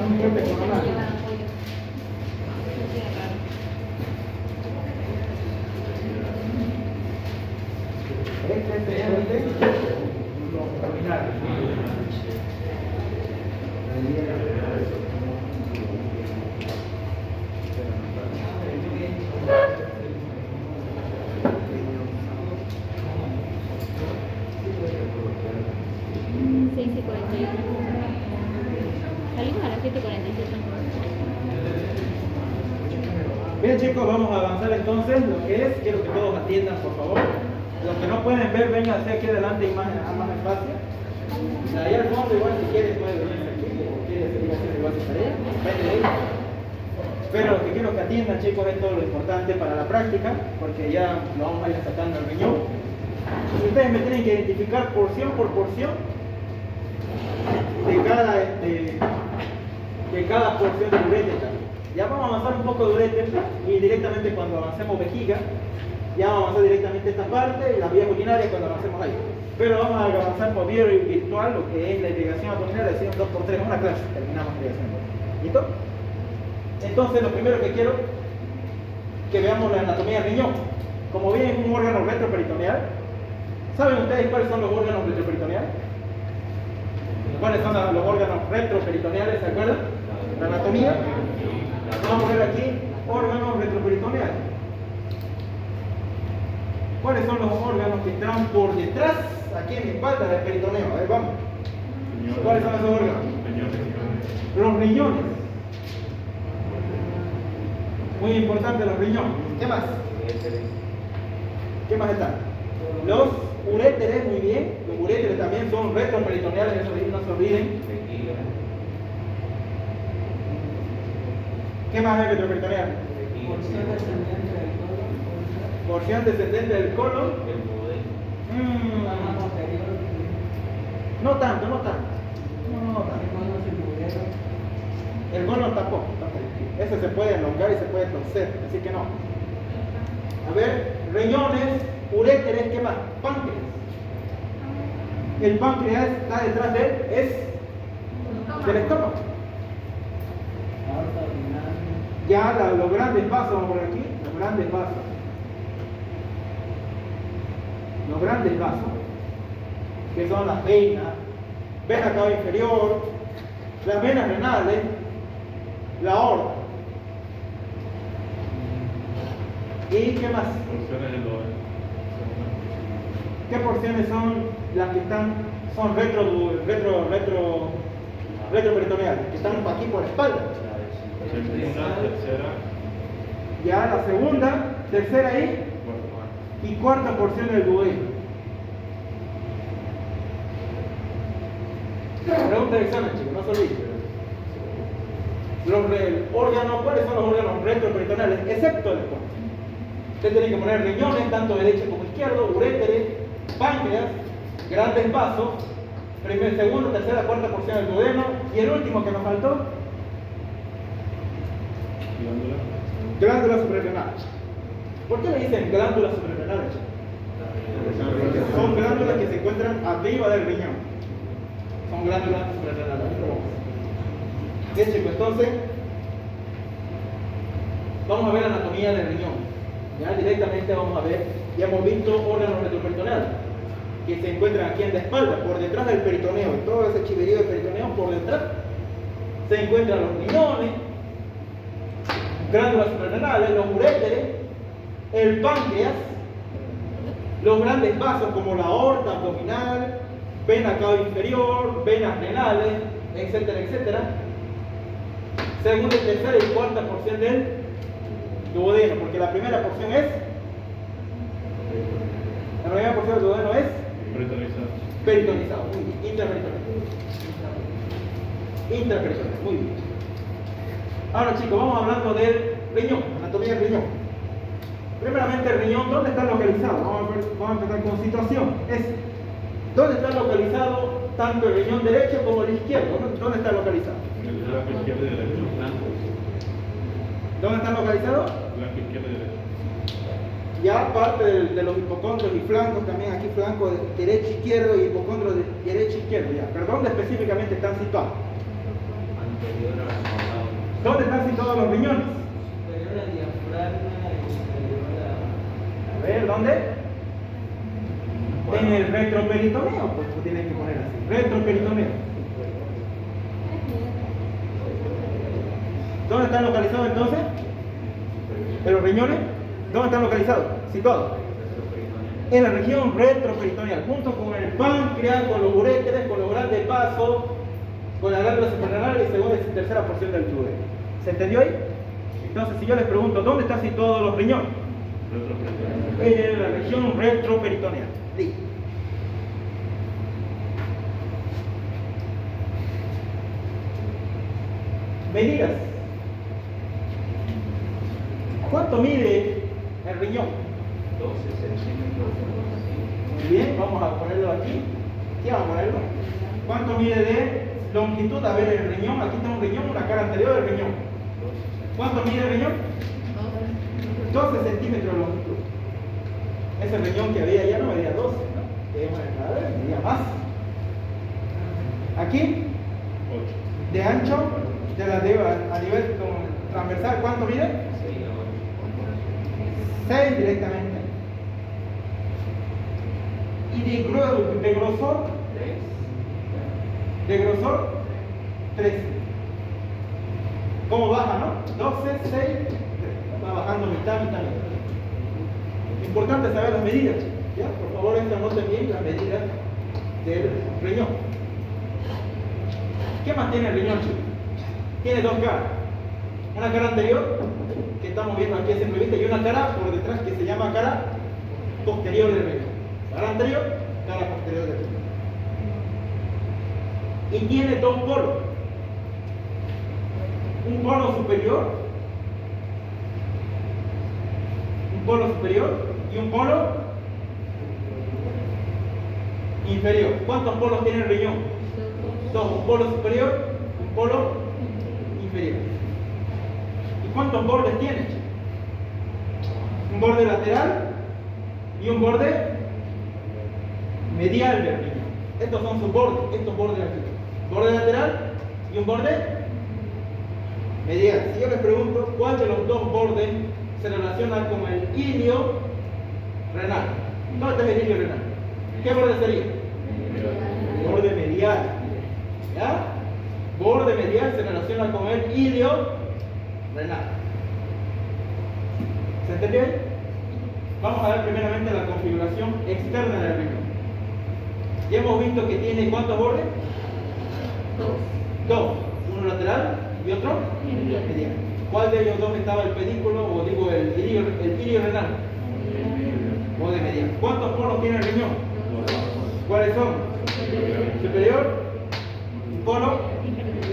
un corte coronal. Este es el abdominal. Salimos a las 7:47. Bien, chicos, vamos a avanzar entonces lo que es. Quiero que todos atiendan, por favor. Los que no pueden ver, vengan hacia aquí adelante y más espacio. De ahí al fondo, igual si quieren, pueden venir aquí o quieren seguir haciendo igual su tarea. Depende de ellos. Pero lo que quiero que atiendan, chicos, es todo lo importante para la práctica, porque ya lo vamos a ir sacando el riñón. Y ustedes me tienen que identificar porción por porción de cada porción del uréter. Ya vamos a avanzar un poco de uréter y directamente cuando avancemos vejiga, ya vamos a avanzar directamente esta parte y las vías urinarias cuando avancemos ahí. Pero vamos a avanzar por vía virtual lo que es la irrigación abdominal, es decir, un 2x3, una clase, terminamos la irrigación abdominal. ¿Listo? Entonces lo primero que quiero que veamos la anatomía del riñón. Como bien es un órgano retroperitoneal, ¿saben ustedes cuáles son los órganos retroperitoneales? ¿Cuáles son los órganos retroperitoneales? ¿Se acuerdan? La anatomía. Vamos a ver aquí órganos retroperitoneales. ¿Cuáles son los órganos que están por detrás, aquí en mi espalda del peritoneo? A ver, vamos. ¿Cuáles son esos órganos? Los riñones. Muy importante los riñones. ¿Qué más? ¿Qué más están? Los uréteres, muy bien. Los uréteres también son retroperitoneales, eso no se olviden. ¿Qué más es retroperitoneal? Porción descendente del colon. No tanto, no tanto. No tanto. El colon tampoco. Ese se puede elongar y se puede torcer, así que no. A ver, riñones, uréteres, ¿qué más? Páncreas. El páncreas está detrás de él, es del estómago. Ya los grandes vasos, vamos por aquí, los grandes vasos. Los grandes vasos, que son las venas, vena cava inferior, las venas renales, la aorta. ¿Y qué más? ¿Qué porciones son las que están, son retroperitoneales, que están aquí por la espalda? Tercera. Ya la segunda, tercera y cuarta porción del duodeno. Pregunta de examen, chicos, no se olviden. Los órganos, ¿cuáles son los órganos retroperitoneales? Excepto el estómago. Usted tiene que poner riñones, tanto derecho como izquierdo, uréteres, páncreas, grandes vasos, segunda, tercera, cuarta porción del duodeno, y el último que nos faltó, glándulas suprarrenales. ¿Por qué le dicen glándulas suprarrenales? Porque son glándulas que se encuentran arriba del riñón. Son glándulas suprarrenales. Bien, chicos, entonces vamos a ver la anatomía del riñón. Ya directamente vamos a ver, ya hemos visto órganos retroperitoneales que se encuentran aquí en la espalda, por detrás del peritoneo, todo ese chiverío del peritoneo, por detrás se encuentran los riñones, glándulas suprarrenales, los uréteres, el páncreas, los grandes vasos como la aorta abdominal, vena cava inferior, venas renales, etcétera, etcétera. Segunda, tercera y cuarta porción del duodeno, porque la primera porción es, la primera porción del duodeno es peritonizado, muy bien, intraperitoneo, muy bien. Ahora, chicos, vamos hablando del riñón, anatomía del riñón. Primeramente, el riñón, ¿dónde está localizado? Vamos a empezar con situación. ¿Dónde está localizado tanto el riñón derecho como el izquierdo? ¿Dónde está localizado? ¿Dónde están localizados? Ya parte de los hipocondrios y flancos, también aquí flanco derecho, izquierdo y hipocondrio derecho, izquierdo. Ya. ¿Pero dónde específicamente están situados? ¿Dónde están situados los riñones? Superior al diafragma y superior a... A ver, ¿dónde? En el retroperitoneo, pues tú tienes que poner así. Retroperitoneo. ¿Dónde están localizados entonces? ¿En los riñones? ¿Dónde están localizados? Situados. En la región retroperitoneal, junto con el páncreas, con los uréteres, con los grandes vasos, con la glándula suprarrenal y segunda y tercera porción del túnel. ¿Se entendió ahí? Entonces, si yo les pregunto, ¿dónde están situados los riñones? En la región retroperitoneal. Listo. Medidas. ¿Cuánto mide el riñón? 12 centímetros. Muy bien, vamos a ponerlo aquí. Aquí vamos a ponerlo. ¿Cuánto mide de longitud? A ver, el riñón. Aquí está un riñón, una cara anterior del riñón. ¿Cuánto mide el riñón? 12 centímetros de longitud. Ese riñón que había ya no medía 12, ¿no? Medía más. Aquí, de ancho, de la a nivel transversal, ¿cuánto mide? 6 directamente. Y de grosor, 13. ¿Cómo baja, no? 12, 6, 3. Va bajando mitad. Importante saber las medidas. ¿Ya? Por favor, anoten bien las medidas del riñón. ¿Qué más tiene el riñón, chicos? Tiene dos caras. Una cara anterior, que estamos viendo aquí a simple vista, y una cara por detrás que se llama cara posterior del riñón. Cara anterior, cara posterior del riñón. Y tiene dos polos. Un polo superior y un polo inferior. ¿Cuántos polos tiene el riñón? Dos, un polo superior, un polo inferior. ¿Y cuántos bordes tiene? Un borde lateral y un borde medial del riñón. Estos son sus bordes, estos bordes aquí. Borde lateral y un borde medial. Si yo les pregunto, ¿cuál de los dos bordes se relaciona con el ilio renal? ¿Dónde está el ilio renal? ¿Qué borde sería? Borde medial. ¿Ya? Borde medial se relaciona con el ilio renal. ¿Se entendió ahí? Vamos a ver primeramente la configuración externa del riñón. Ya hemos visto que tiene ¿cuántos bordes? Dos. Uno lateral y otro medial. ¿Cuál de ellos dos estaba el pedículo o digo el ilio renal? Borde medial. ¿Cuántos polos tiene el riñón? ¿Cuáles son? Superior y polo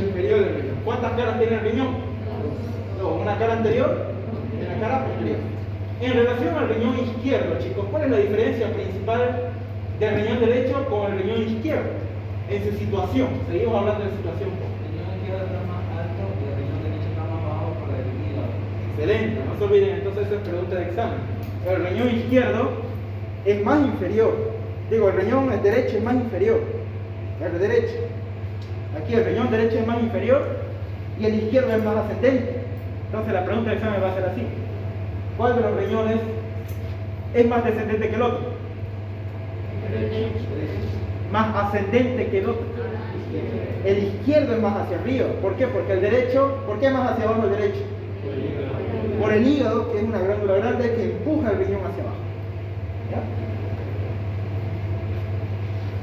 inferior del riñón. ¿Cuántas caras tiene el riñón? Dos. Una cara anterior y una cara posterior. En relación al riñón izquierdo, chicos, ¿cuál es la diferencia principal del riñón derecho con el riñón izquierdo? En su situación. Seguimos hablando de situación. El riñón izquierdo está más alto y el riñón derecho está más bajo por el hígado. Excelente, no se olviden entonces esa es pregunta de examen. El riñón izquierdo es más inferior. Digo, el riñón derecho es más inferior. El derecho. Aquí el riñón derecho es más inferior y el izquierdo es más ascendente. Entonces la pregunta de examen va a ser así. ¿Cuál de los riñones es más descendente que el otro? Más ascendente que el otro. El izquierdo es más hacia arriba. ¿Por qué? Porque el derecho, ¿por qué más hacia abajo el derecho? Por el hígado, que es una glándula grande que empuja el riñón hacia abajo. ¿Ya?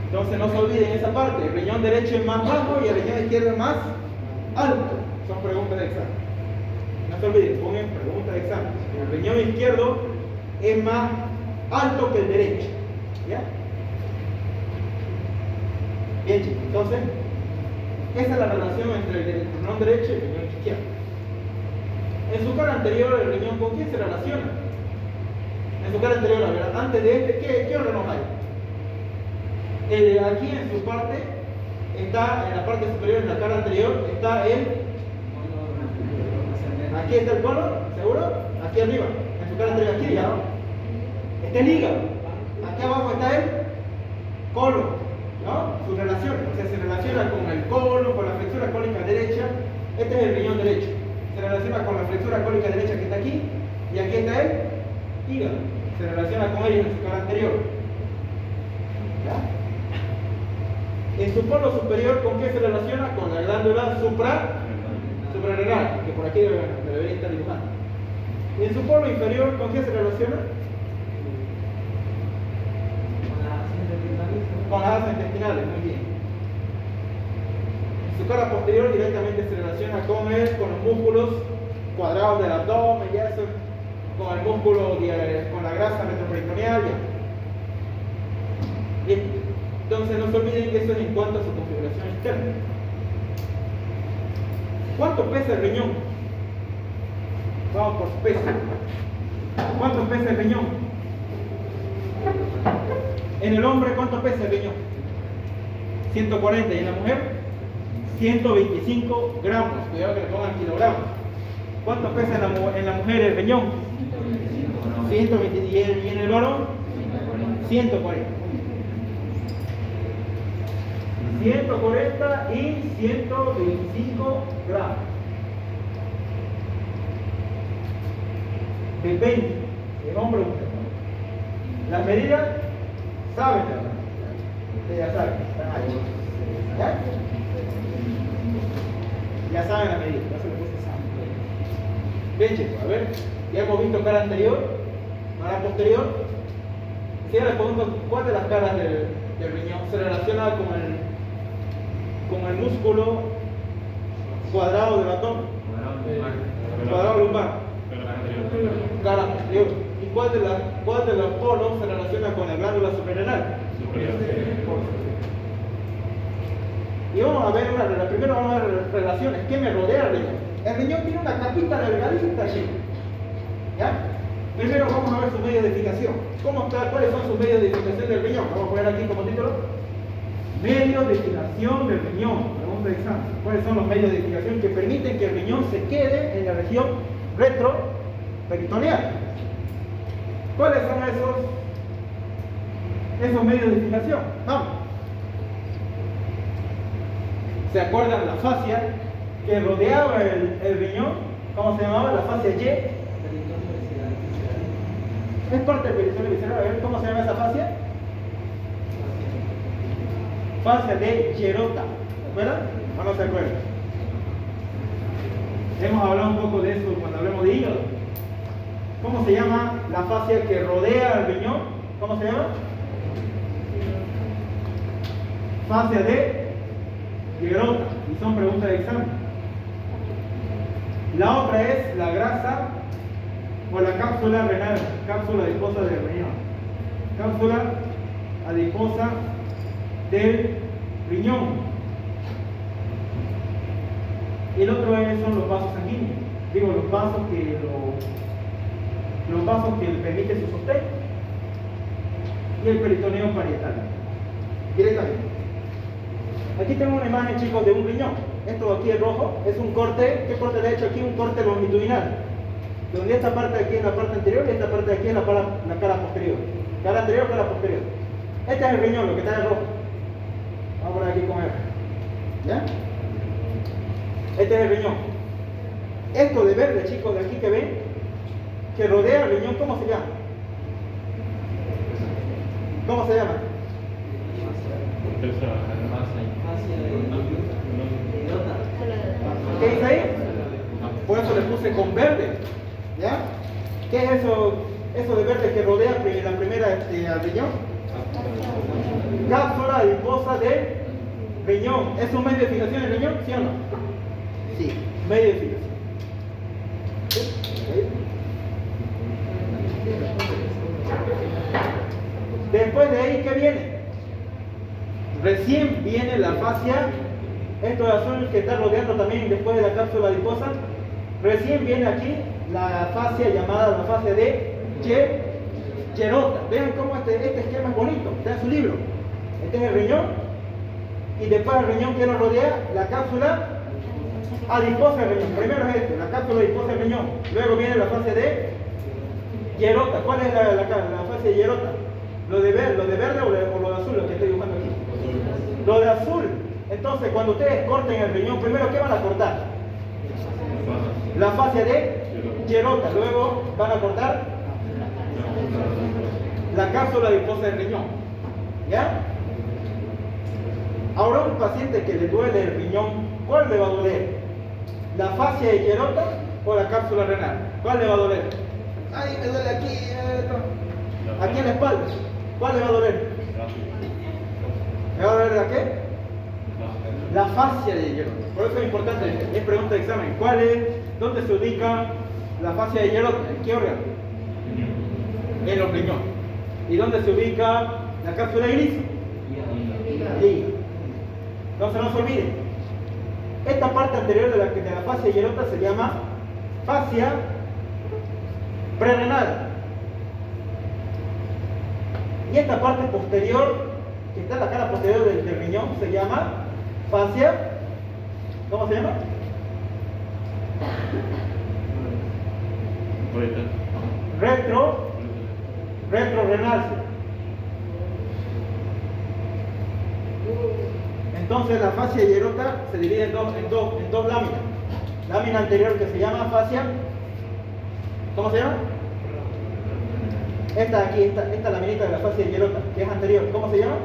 Entonces no se olviden esa parte. El riñón derecho es más bajo y el riñón izquierdo es más alto. Son preguntas de examen. No se olviden, pongan preguntas de examen. El riñón izquierdo es más alto que el derecho. ¿Ya? Bien, chicos, entonces, esa es la relación entre el riñón derecho y el riñón izquierdo. En su cara anterior, el riñón, ¿con quién se relaciona? En su cara anterior, a ver, antes de este, ¿qué órganos hay? Aquí en su parte, está, en la parte superior, en la cara anterior, está el... Aquí está el colon, ¿seguro? Aquí arriba, en su cara anterior, aquí ya. Este es el hígado. Aquí abajo está el colon, ¿no? Sus relaciones. O sea, se relaciona con el colon, con la flexura cólica derecha. Este es el riñón derecho. Se relaciona con la flexura cólica derecha que está aquí. Y aquí está el hígado. Se relaciona con ellos en su cara anterior. ¿Ya? En su polo superior, ¿con qué se relaciona? Con la glándula suprarrenal, que por aquí debería estar dibujando. Y en su polo inferior, ¿con qué se relaciona? Con las asas intestinales, muy bien. En su cara posterior directamente se relaciona con los músculos cuadrados del abdomen y eso, con el músculo, con la grasa retroperitoneal. Bien, entonces no se olviden que eso es en cuanto a su configuración externa. ¿Cuánto pesa el riñón? Vamos por su peso. ¿Cuánto pesa el riñón? En el hombre, ¿cuánto pesa el riñón? 140. ¿Y en la mujer? 125 gramos. Cuidado que le pongan kilogramos. ¿Cuánto pesa en la mujer el riñón? 120. ¿Y en el varón? 140. 140 y 125 gramos. Depende, el hombre o mujer. Las medidas, saben, ustedes ya saben, están ahí. ¿Ya? Ya saben las medidas, ya se les puse saben. Bien, chicos, a ver, ya hemos visto cara anterior, cara posterior. Si ahora les pregunto, ¿cuál de las caras del riñón se relaciona con el músculo cuadrado del abdomen? Cuadrado lumbar. Cara posterior. ¿Y cuál de los polos se relaciona con la glándula suprarrenal? Y vamos a ver primero vamos a ver las relaciones. ¿Qué me rodea el riñón? El riñón tiene una capita delgadita allí. ¿Ya? Primero vamos a ver su medio de edificación. ¿Cuáles son sus medios de edificación del riñón? Vamos a poner aquí como título. Medios de edificación del riñón. Pregunta de examen. ¿Cuáles son los medios de edificación que permiten que el riñón se quede en la región retroperitoneal? ¿Cuáles son esos medios de edificación? Vamos. ¿Se acuerdan la fascia que rodeaba el riñón? ¿Cómo se llamaba? La fascia Y. Es parte del peritoneo visceral. A ver, ¿cómo se llama esa fascia? Fascia de Gerota. ¿Se acuerdan? ¿O no se acuerdan? Hemos hablado un poco de eso cuando hablamos de hígado. ¿Cómo se llama la fascia que rodea el riñón? ¿Cómo se llama? Fascia de Gerota. Y son preguntas de examen. La otra es la grasa o la cápsula renal, cápsula adiposa del riñón. Cápsula adiposa del riñón. Y el otro son los vasos sanguíneos. Digo, los vasos que le permiten su sostén. Y el peritoneo parietal. Directamente. Aquí tengo una imagen, chicos, de un riñón. Esto aquí es rojo, es un corte. ¿Qué corte le he hecho aquí? Un corte longitudinal. Donde esta parte de aquí es la parte anterior y esta parte de aquí es la cara posterior. Cara anterior, cara posterior. Este es el riñón, lo que está en rojo. Vamos a poner aquí con él. ¿Ya? Este es el riñón. Esto de verde, chicos, de aquí que ven, que rodea el riñón, ¿cómo se llama? ¿Cómo se llama? ¿Qué dice ahí? Por eso le puse con verde. ¿Ya? ¿Qué es eso de verde que rodea la primera al riñón? Cápsula adiposa del riñón. ¿Es un medio de fijación el riñón? ¿Sí o no? Sí, medio de fijación. ¿Sí? Después de ahí, ¿qué viene? Recién viene la fascia, esto de azul que está rodeando también después de la cápsula adiposa. Recién viene aquí la fascia llamada la fascia de Gerota. Vean cómo este esquema es bonito, está en su libro. Este es el riñón, y después el riñón que lo rodea, la cápsula adiposa del riñón. Primero es la cápsula adiposa del riñón. Luego viene la fascia de Gerota. ¿Cuál es la fascia fascia hierota? ¿Lo de verde o lo de azul, lo que estoy dibujando aquí? Lo de azul. Entonces, cuando ustedes corten el riñón, primero, ¿qué van a cortar? La fascia de hierota. Luego van a cortar la cápsula adiposa del riñón. ¿Ya? Ahora, un paciente que le duele el riñón, ¿cuál le va a doler? ¿La fascia de hierota o la cápsula renal? ¿Cuál le va a doler? Ay, me duele aquí, aquí en la espalda. ¿Cuál le va a doler? ¿Le va a doler la qué? La fascia de hierota. Por eso es importante, es pregunta de examen. ¿Dónde se ubica la fascia de hierota? ¿En qué órgano? En los riñones. ¿Y dónde se ubica la cápsula de iriso? Ahí. Entonces no se olviden. Esta parte anterior de la fascia de hierota se llama fascia prerenal. Y esta parte posterior, que está en la cara posterior del riñón, se llama fascia, ¿cómo se llama? Retrorenal. Entonces la fascia hierota se divide en dos láminas. Lámina anterior que se llama fascia, ¿cómo se llama? Esta aquí, esta laminita de la fascia hierota, que es anterior, ¿cómo se llama?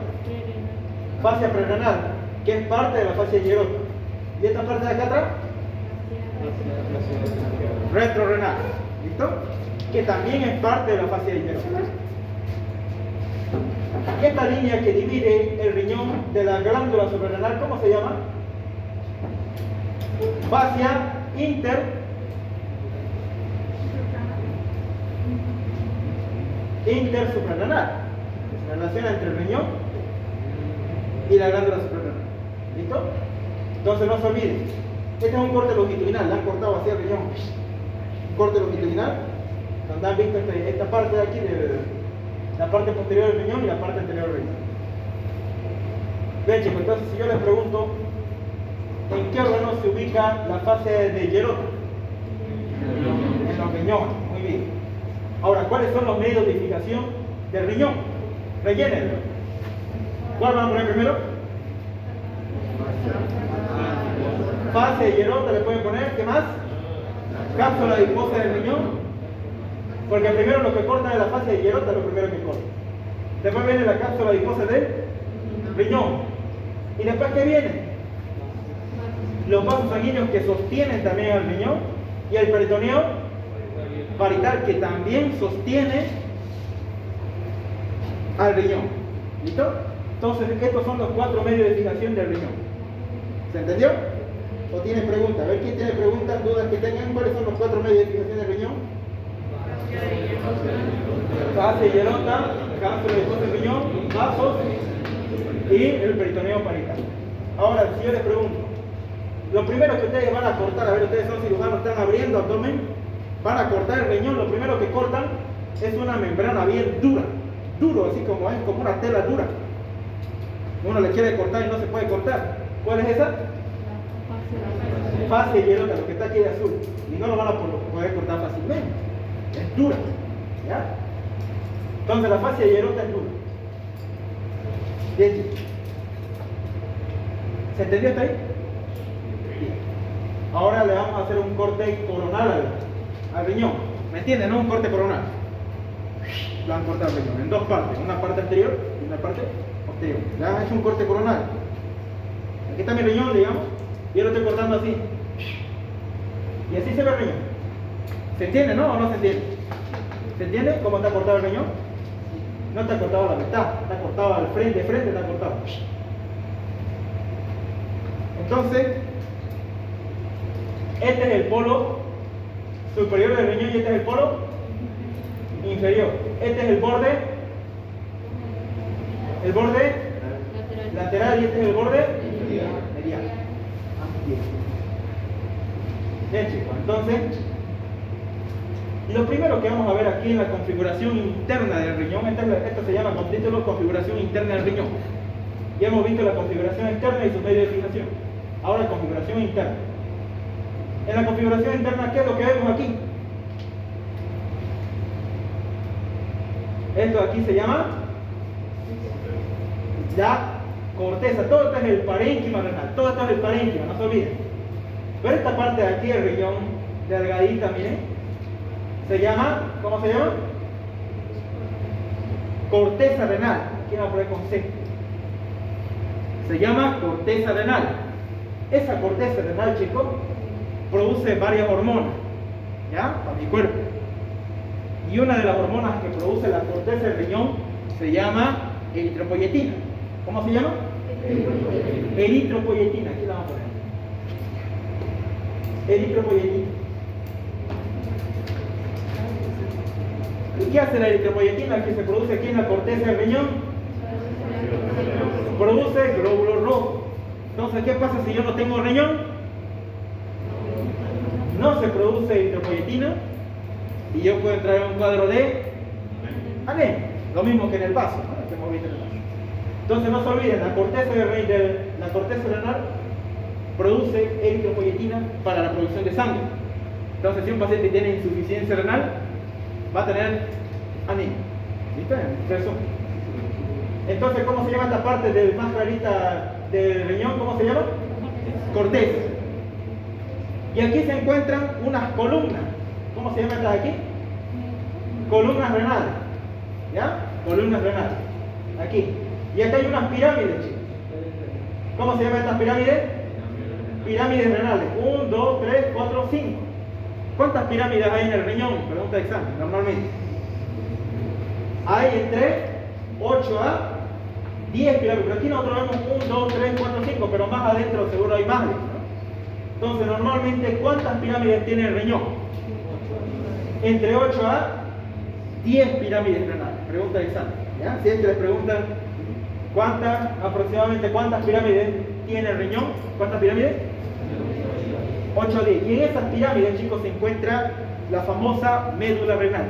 Fascia prerenal, que es parte de la fascia hierota. ¿Y esta parte de acá atrás? Retrorenal, ¿listo? Que también es parte de la fascia hierota. Y esta línea que divide el riñón de la glándula suprarrenal, ¿cómo se llama? Fascia intersuprarrenal. Se relaciona entre el riñón y la glándula suprarrenal. ¿Listo? Entonces no se olviden. Este es un corte longitudinal, le han cortado así el riñón. Un corte longitudinal, donde han visto esta parte de aquí, la parte posterior del riñón y la parte anterior del riñón. Bien, chicos, entonces si yo les pregunto, ¿en qué órgano se ubica la fascia de hierota? En los riñones, muy bien. Ahora, ¿cuáles son los medios de fijación del riñón? Rellénenlo. ¿Cuál van a poner primero? Fascia de hierota le pueden poner, ¿qué más? Cápsula adiposa del riñón. Porque primero lo que cortan es la fascia de hierota, lo primero que cortan. Después viene la cápsula adiposa del riñón. ¿Y después qué viene? Los vasos sanguíneos que sostienen también al riñón. Y el peritoneo parietal que también sostiene al riñón. ¿Listo? Entonces, estos son los 4 medios de fijación del riñón. ¿Se entendió? ¿O tienen preguntas? A ver, ¿quién tiene preguntas, dudas que tengan? ¿Cuáles son los 4 medios de fijación del riñón? Fascia hierota, cápsula adiposa del riñón, vasos y el peritoneo parietal. Ahora, si yo les pregunto, lo primero que ustedes van a cortar, a ver, ustedes son cirujanos, están abriendo abdomen, van a cortar el riñón, lo primero que cortan es una membrana bien dura, duro, así como es, como una tela dura. Uno le quiere cortar y no se puede cortar. ¿Cuál es esa? Fascia hierota, lo que está aquí de azul. Y no lo van a poder cortar fácilmente. Es dura. ¿Ya? Entonces la fascia hierota es dura. Bien. ¿Se entendió hasta ahí? Bien. Ahora le vamos a hacer un corte coronal al riñón. ¿Me entienden? No un corte coronal. Lo han cortado el riñón en dos partes. Una parte anterior y una parte posterior. Le han hecho un corte coronal. Aquí está mi riñón, digamos. Yo lo estoy cortando así. Y así se ve el riñón. ¿Se entiende, no? ¿O no se entiende? ¿Se entiende cómo está cortado el riñón? No está cortado a la mitad, está cortado al frente, está cortado. Entonces, este es el polo superior del riñón y este es el polo inferior. Este es el borde lateral y este es el borde medial. Bien, chicos, entonces lo primero que vamos a ver aquí en la configuración interna del riñón, esto se llama con título configuración interna del riñón. Ya hemos visto la configuración externa y sus medios de fijación. Ahora configuración interna. En la configuración interna, ¿qué es lo que vemos aquí? Esto aquí se llama la corteza. Todo esto es el parénquima renal. Todo esto es el parénquima, no se olviden. Pero esta parte de aquí, el riñón delgadita, miren, se llama, ¿cómo se llama? Corteza renal. Aquí vamos a poner con C. Se llama corteza renal. Esa corteza renal, chicos, produce varias hormonas, ¿ya? Para mi cuerpo. Y una de las hormonas que produce la corteza del riñón se llama eritropoyetina. ¿Cómo se llama? Eritropoyetina. Aquí la vamos a poner. Eritropoyetina. ¿Y qué hace la eritropoyetina que se produce aquí en la corteza del riñón? Produce glóbulos rojos. Entonces, ¿qué pasa si yo no tengo riñón? No se produce eritropoyetina y yo puedo entrar en un cuadro de anemia. Lo mismo que en el vaso, ¿no? Entonces, no se olviden, la corteza renal produce eritropoyetina para la producción de sangre. Entonces, si un paciente tiene insuficiencia renal, va a tener anemia. ¿Viste? Entonces, ¿cómo se llama esta parte del más clarita del riñón? ¿Cómo se llama? Corteza. Y aquí se encuentran unas columnas. ¿Cómo se llaman estas aquí? Columnas renales. ¿Ya? Columnas renales. Aquí. Y acá hay unas pirámides, chicos. ¿Cómo se llaman estas pirámides? Pirámides renales. 1, 2, 3, 4, 5. ¿Cuántas pirámides hay en el riñón? Pregunta de examen, normalmente. Hay entre 8 a 10 pirámides. Pero aquí nosotros vemos 1, 2, 3, 4, 5, pero más adentro seguro hay más, ¿no? Entonces, normalmente, ¿cuántas pirámides tiene el riñón? Entre 8 a 10 pirámides renales. Pregunta de examen. ¿Ya? Si es que les preguntan aproximadamente cuántas pirámides tiene el riñón, ¿cuántas pirámides? 8 a 10. Y en esas pirámides, chicos, se encuentra la famosa médula renal.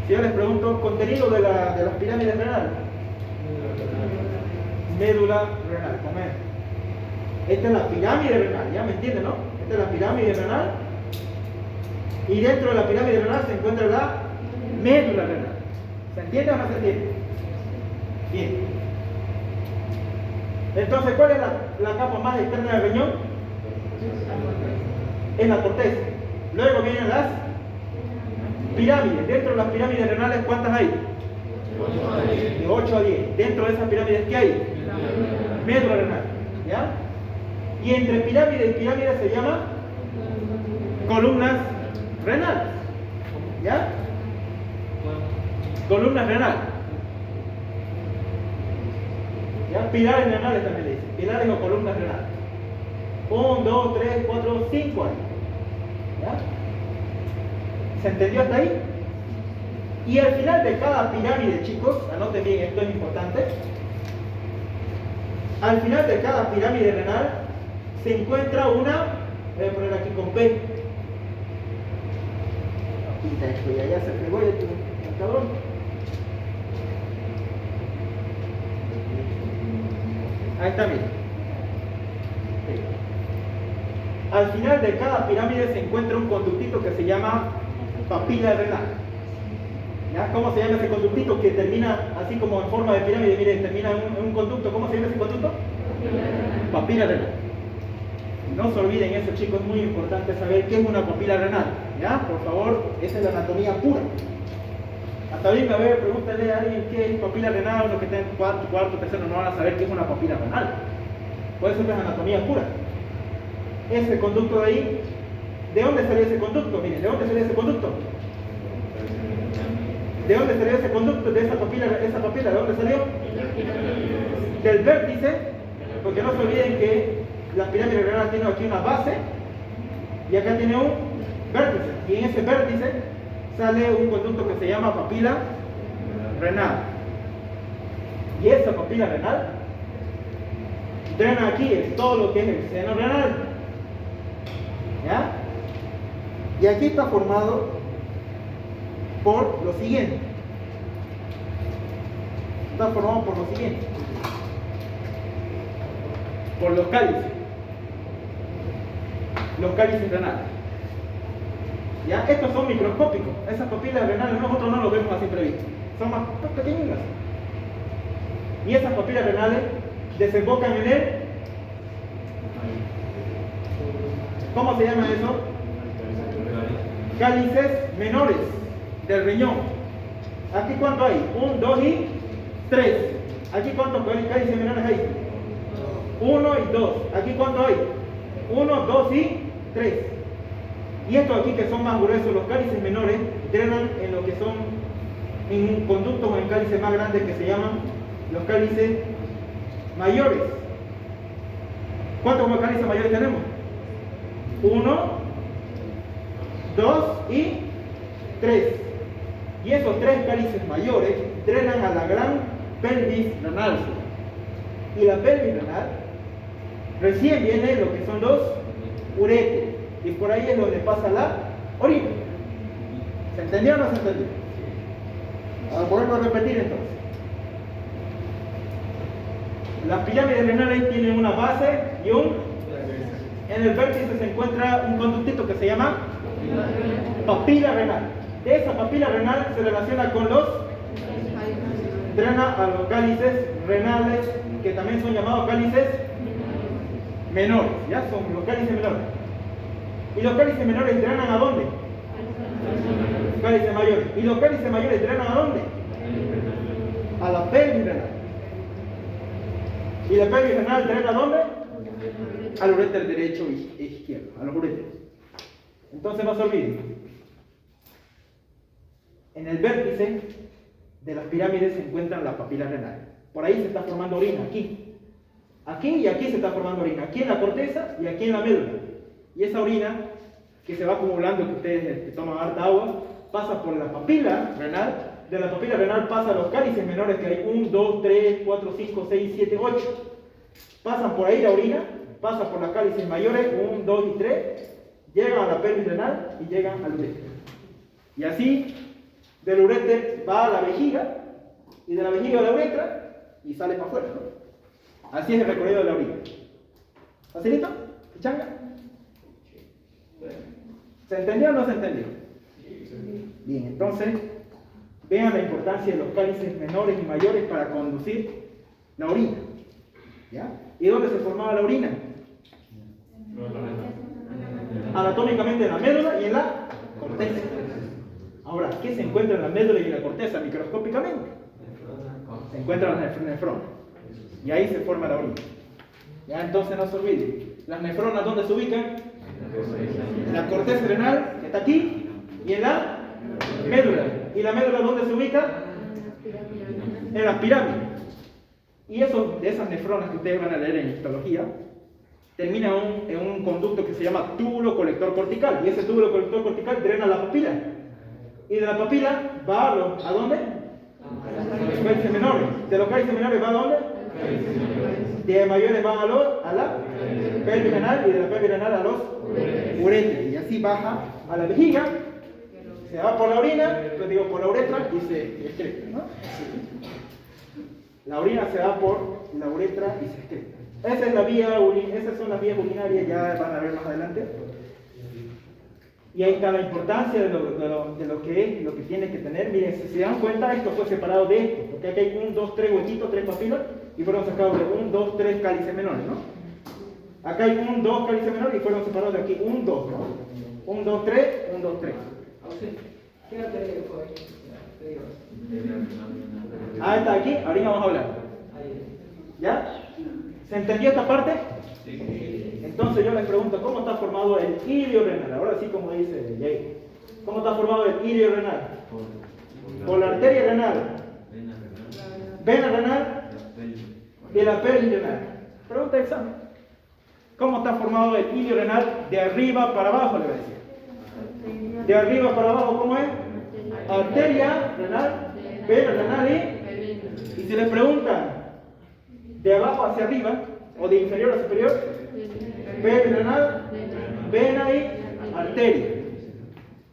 Si yo les pregunto, contenido de las pirámides renales. Médula renal, comer. Esta es la pirámide renal, ¿ya me entienden, no? Esta es la pirámide renal. Y dentro de la pirámide renal se encuentra la médula renal. ¿Se entiende o no se entiende? Bien. Entonces, ¿cuál es la capa más externa del riñón? Es la corteza. Luego vienen las pirámides. Dentro de las pirámides renales, ¿cuántas hay? De 8 a 10. Dentro de esas pirámides, ¿qué hay? Médula renal. ¿Ya? Y entre pirámides y pirámides se llama columnas renales. ¿Ya? Columnas renales. ¿Ya? Pilares renales también le dicen. Pilares o columnas renales. 1, 2, 3, 4, 5 hay. ¿Ya? ¿Se entendió hasta ahí? Y al final de cada pirámide, chicos, anoten bien, esto es importante. Al final de cada pirámide renal se encuentra una, voy a poner aquí con P. Quita esto, ya se pegó el cabrón. Ahí está, bien. Al final de cada pirámide se encuentra un conductito que se llama papila renal. ¿Ya? ¿Cómo se llama ese conductito que termina así como en forma de pirámide? Miren, termina en un conducto. ¿Cómo se llama ese conducto? Papila renal. No se olviden eso, chicos, es muy importante saber qué es una papila renal. ¿Ya? Por favor, esa es la anatomía pura. Hasta ahorita, a ver, pregúntale a alguien qué es papila renal, los que estén en cuarto, tercero, no van a saber qué es una papila renal. Por eso es anatomía pura. Ese conducto de ahí, ¿de dónde salió ese conducto? Miren, ¿de dónde salió ese conducto? ¿De dónde salió ese conducto de esa papila? ¿De dónde salió? Del vértice, porque no se olviden que la pirámide renal tiene aquí una base y acá tiene un vértice. Y en ese vértice sale un conducto que se llama papila renal. Y esa papila renal drena aquí en todo lo que es el seno renal. ¿Ya? Y aquí está formado por lo siguiente. Está formado por lo siguiente. Por los cálices. Los cálices renales. ¿Ya? Estos son microscópicos. Esas papilas renales nosotros no los vemos a simple vista. Son más pequeñitas. Y esas papilas renales desembocan en el... ¿Cómo se llama eso? Cálices menores del riñón. ¿Aquí cuánto hay? 1, 2 y 3. ¿Aquí cuántos cálices menores hay? 1 y 2. ¿Aquí cuánto hay? 1, 2 y 3. Y estos aquí que son más gruesos, los cálices menores, drenan en lo que son en conductos o en cálices más grandes que se llaman los cálices mayores. ¿Cuántos cálices mayores tenemos? 1, 2 y 3. Y esos 3 cálices mayores drenan a la gran pelvis renal. Y la pelvis renal recién viene lo que son los uretes. Y por ahí es donde pasa la orina. ¿Se entendió o no se entendió? Ahora vuelvo a repetir entonces. Las pirámides renales tienen una base y en el vértice se encuentra un conductito que se llama papila renal. De esa papila renal se relaciona con drena a los cálices renales, que también son llamados cálices menores. ¿Ya? Son los cálices menores. ¿Y los cálices menores drenan a dónde? Cálices mayores. ¿Y los cálices mayores drenan a dónde? A la pelvis renal. ¿Y la pelvis renal drena a dónde? Al uréter derecho e izquierdo, a los uréteres. Entonces no se olviden. En el vértice de las pirámides se encuentran las papilas renales. Por ahí se está formando orina, aquí. Aquí y aquí se está formando orina. Aquí en la corteza y aquí en la médula. Y esa orina que se va acumulando, que ustedes toman harta agua, pasa por la papila renal. De la papila renal pasa a los cálices menores, que hay 1, 2, 3, 4, 5, 6, 7, 8. Pasan por ahí la orina, pasa por las cálices mayores, 1, 2 y 3, llegan a la pelvis renal y llegan al uréter. Y así, del uréter va a la vejiga, y de la vejiga a la uretra, y sale para afuera, ¿no? Así es el recorrido de la orina. ¿Facilito? ¿Pichanga? ¿Se entendió o no se entendió? Bien, entonces, vean la importancia de los cálices menores y mayores para conducir la orina. ¿Ya? ¿Y dónde se formaba la orina? Anatómicamente en la médula y en la corteza. Ahora, ¿qué se encuentra en la médula y en la corteza microscópicamente? Se encuentran las nefronas. Y ahí se forma la orina. ¿Ya? Entonces no se olviden. ¿Las nefronas dónde se ubican? En la corteza renal, que está aquí, y en la médula. ¿Y la médula dónde se ubica? En las pirámides. Y de esas nefronas que ustedes van a leer en histología, termina en un conducto que se llama túbulo colector cortical. Y ese túbulo colector cortical drena la papila. Y de la papila va ¿a dónde? A los cálices menores. De los cálices menores va a dónde? De mayores van a la pelvis renal, y de la pelvis renal a los uréteres. Y así baja a la vejiga, se va por la orina, por la uretra y se excreta, ¿no? La orina se va por la uretra y se excreta. Esas son las vías urinarias, ya van a ver más adelante. Y ahí está la importancia de lo que es, lo que tiene que tener. Miren, si se dan cuenta, esto fue separado de esto, porque aquí hay 1, 2, 3 huequitos, 3 papilas, y fueron sacados de 1, 2, 3 cálices menores, ¿no? Acá hay 1, 2 cálices menores y fueron separados de aquí 1, 2, ¿no? 1, 2, 3, 1, 2, 3. Ah, está aquí, ahorita vamos a hablar. ¿Ya? ¿Se entendió esta parte? Sí. Entonces yo les pregunto, ¿cómo está formado el ilio renal? Ahora sí, como dice Jay. ¿Cómo está formado el ilio renal? Por la arteria renal, vena renal y la pelvis renal. Pregunta de examen. ¿Cómo está formado el ilio renal de arriba para abajo? Le voy a decir. De arriba para abajo, ¿cómo es? Arteria renal, vena renal y si les preguntan de abajo hacia arriba o de inferior a superior, pelvis renal, vena y arteria.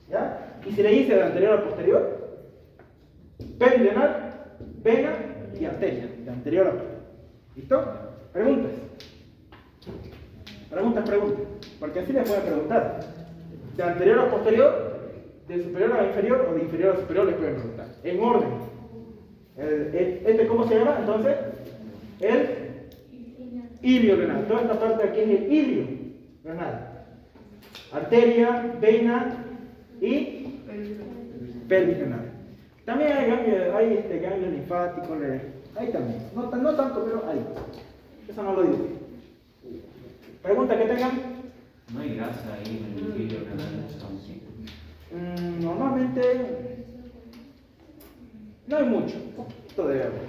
¿Ya? Y si le dice de anterior a posterior, pelvis renal, vena y arteria, de anterior a posterior. ¿Listo? Preguntas. Preguntas, porque así les voy a preguntar. De anterior a posterior, de superior a inferior o de inferior a superior, les pueden preguntar. En orden. ¿Este cómo se llama? Entonces, el ilio renal. Toda esta parte aquí es el ilio renal. Arteria, vena y pelvis renal. También hay ganglios linfáticos, ahí también. No tanto, pero hay. Eso no lo digo. ¿Pregunta que tengan? No hay grasa ahí en el líquido renal. Normalmente no hay mucho, poquito debe haber.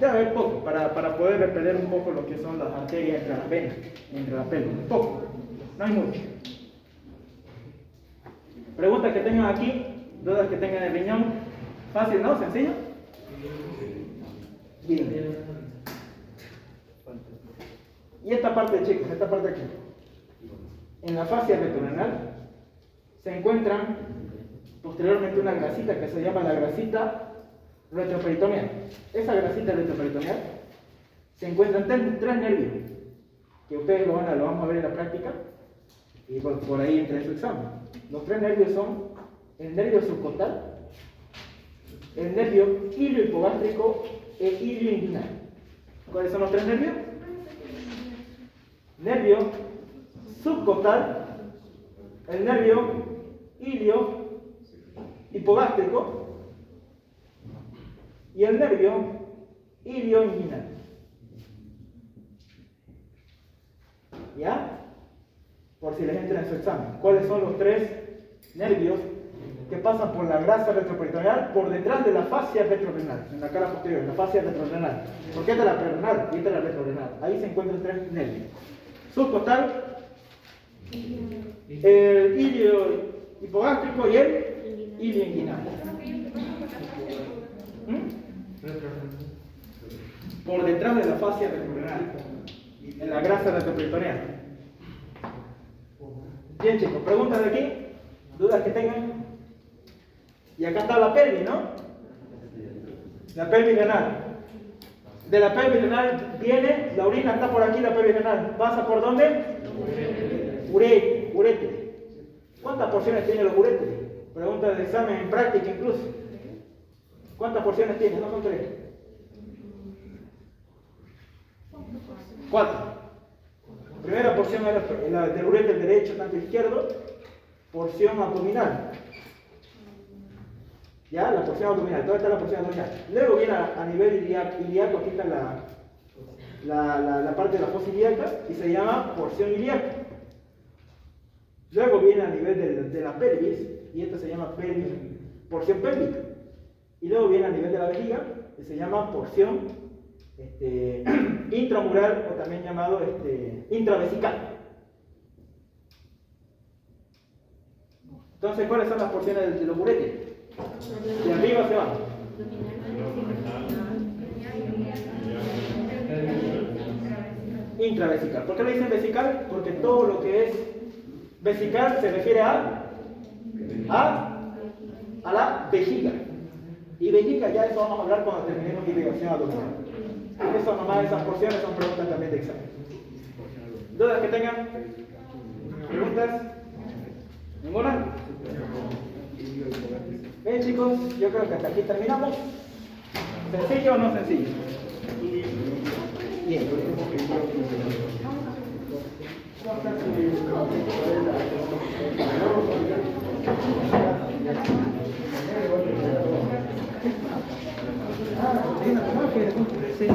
Debe haber poco para poder repeler un poco lo que son las arterias entre las venas, entre la pelvis. Poco, no hay mucho. Preguntas que tengan aquí, dudas que tengan en el riñón. Fácil, ¿no? ¿Sencillo? Bien. Y esta parte, chicos, esta parte aquí. En la fascia retrorenal se encuentran posteriormente una grasita que se llama la grasita retroperitoneal. Esa grasita retroperitoneal se encuentra en tres nervios, que ustedes lo vamos a ver en la práctica y por ahí entra en su examen. Los tres nervios son el nervio subcostal, el nervio ilio-hipogástrico e ilio-inguinal. ¿Cuáles son los tres nervios? Nervio subcostal, el nervio ilio-hipogástrico y el nervio ilio-inguinal. ¿Ya? Por si les entra en su examen. ¿Cuáles son los tres nervios que pasan por la grasa retroperitoneal por detrás de la fascia retrorenal, en la cara posterior, en la fascia retrorenal? Porque esta es la prerenal y esta es la retrorenal. Ahí se encuentran tres nervios: subcostal, el ilio hipogástrico y el ilio inguinal. Por detrás de la fascia retrorenal, en la grasa retroperitoneal. Bien, chicos, preguntas de aquí, dudas que tengan. Y acá está la pelvis, ¿no? La pelvis renal. De la pelvis renal viene, la orina está por aquí, la pelvis renal. ¿Pasa por dónde? Uréter. ¿Cuántas porciones tiene los uréteres? Pregunta de examen en práctica incluso. ¿Cuántas porciones tiene? No son tres. 4. Primera porción es la del uréter derecho, tanto izquierdo. Porción abdominal. ¿Ya? La porción abdominal. ¿Dónde está la porción abdominal? Luego viene a nivel ilíaco, aquí está la parte de la fosa ilíaca y se llama porción ilíaca. Luego viene a nivel de la pelvis y esta se llama porción pélvica. Y luego viene a nivel de la vejiga y se llama porción intramural o también llamado intravesical. Entonces, ¿cuáles son las porciones de los uréteres? De arriba hacia abajo. Intravesical. ¿Por qué le dicen vesical? Porque todo lo que es vesical se refiere a la vejiga. Y vejiga, ya eso vamos a hablar cuando terminemos irrigación abdominal. Eso nomás, esas porciones son preguntas también de examen. ¿Dudas que tengan? ¿Preguntas? ¿Ninguna? Bien, chicos, yo creo que hasta aquí terminamos. ¿Sencillo o no sencillo? Bien. Sí.